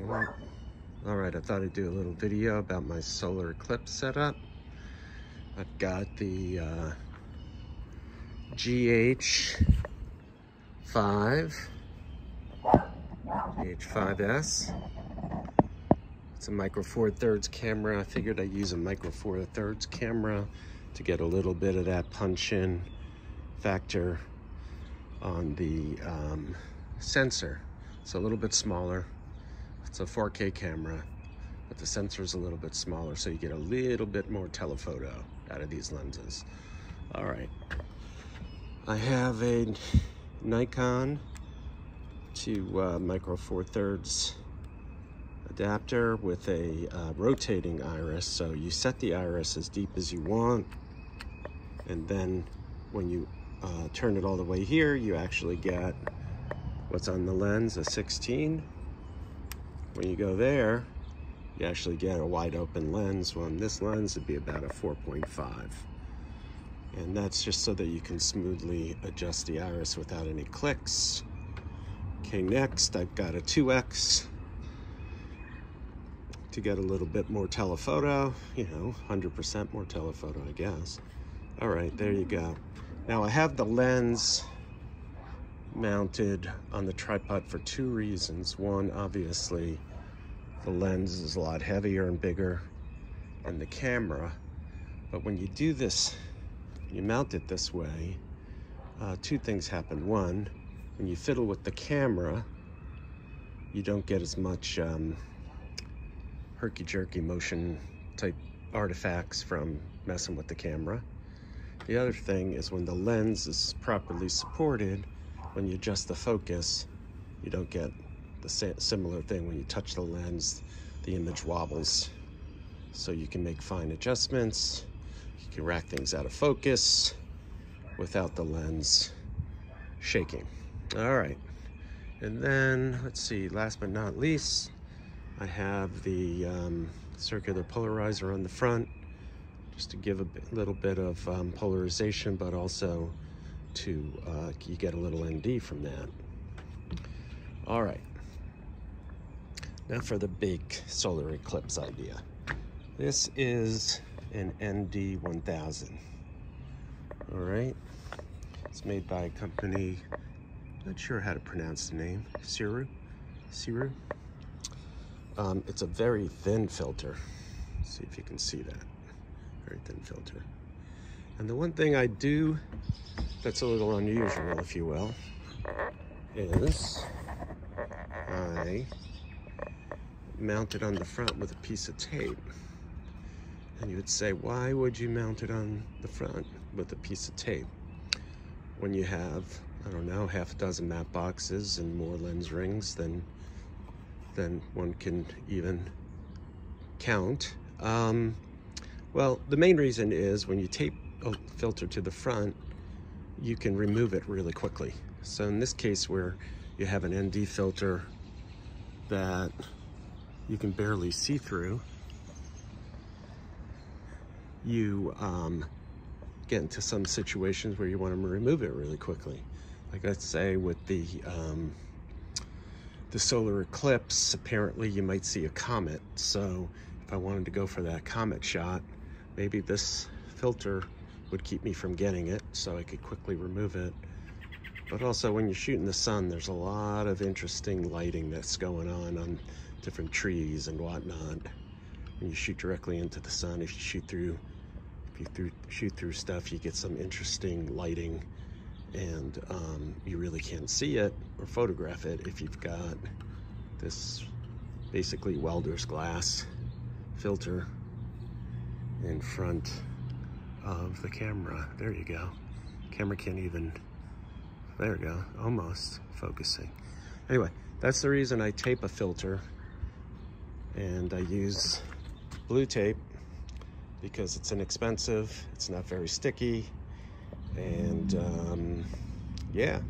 Alright, I thought I'd do a little video about my solar eclipse setup. I've got the GH5s. It's a micro four thirds camera. I figured I'd use a micro four thirds camera to get a little bit of that punch-in factor on the sensor. It's a little bit smaller. It's a 4K camera, but the sensor is a little bit smaller, so you get a little bit more telephoto out of these lenses. All right, I have a Nikon to micro four thirds adapter with a rotating iris. So you set the iris as deep as you want, and then when you turn it all the way here, you actually get what's on the lens, a 16. When you go there, you actually get a wide open lens. Well, on this lens, it'd be about a 4.5. And that's just so that you can smoothly adjust the iris without any clicks. Okay, next, I've got a 2X to get a little bit more telephoto, 100% more telephoto, I guess. All right, there you go. Now I have the lens mounted on the tripod for two reasons. One, obviously, the lens is a lot heavier and bigger than the camera. But when you do this, you mount it this way, two things happen. One, when you fiddle with the camera, you don't get as much herky-jerky motion type artifacts from messing with the camera. The other thing is when the lens is properly supported, when you adjust the focus, you don't get the similar thing. When you touch the lens, the image wobbles. So you can make fine adjustments. You can rack things out of focus without the lens shaking. All right, and then let's see, last but not least, I have the circular polarizer on the front, just to give a little bit of polarization, but also to you get a little ND from that. All right, now for the big solar eclipse idea. This is an ND 1000. All right, it's made by a company, not sure how to pronounce the name, Siru. It's a very thin filter. Let's see if you can see that. Very thin filter. And the one thing I do that's a little unusual, if you will, is I mount it on the front with a piece of tape. And you would say, why would you mount it on the front with a piece of tape when you have, I don't know, half a dozen map boxes and more lens rings than one can even count? Well, the main reason is when you tape a filter to the front, you can remove it really quickly. So in this case, where you have an ND filter that you can barely see through, you get into some situations where you want to remove it really quickly. Like, let's say with the solar eclipse, apparently you might see a comet. So if I wanted to go for that comet shot, maybe this filter would keep me from getting it, so I could quickly remove it. But also, when you shoot in the sun, there's a lot of interesting lighting that's going on different trees and whatnot. When you shoot directly into the sun, if you shoot through stuff, you get some interesting lighting, and you really can't see it or photograph it if you've got this basically welder's glass filter in front of the camera. There you go. Camera can't even, there we go, almost focusing. Anyway, that's the reason I tape a filter, and I use blue tape because it's inexpensive, it's not very sticky, and yeah,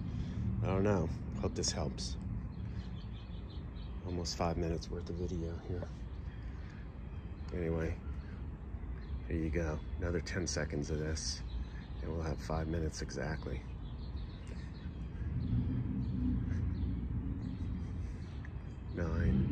I don't know, hope this helps. Almost 5 minutes worth of video here. Anyway, here you go, another 10 seconds of this, and we'll have 5 minutes exactly. 9,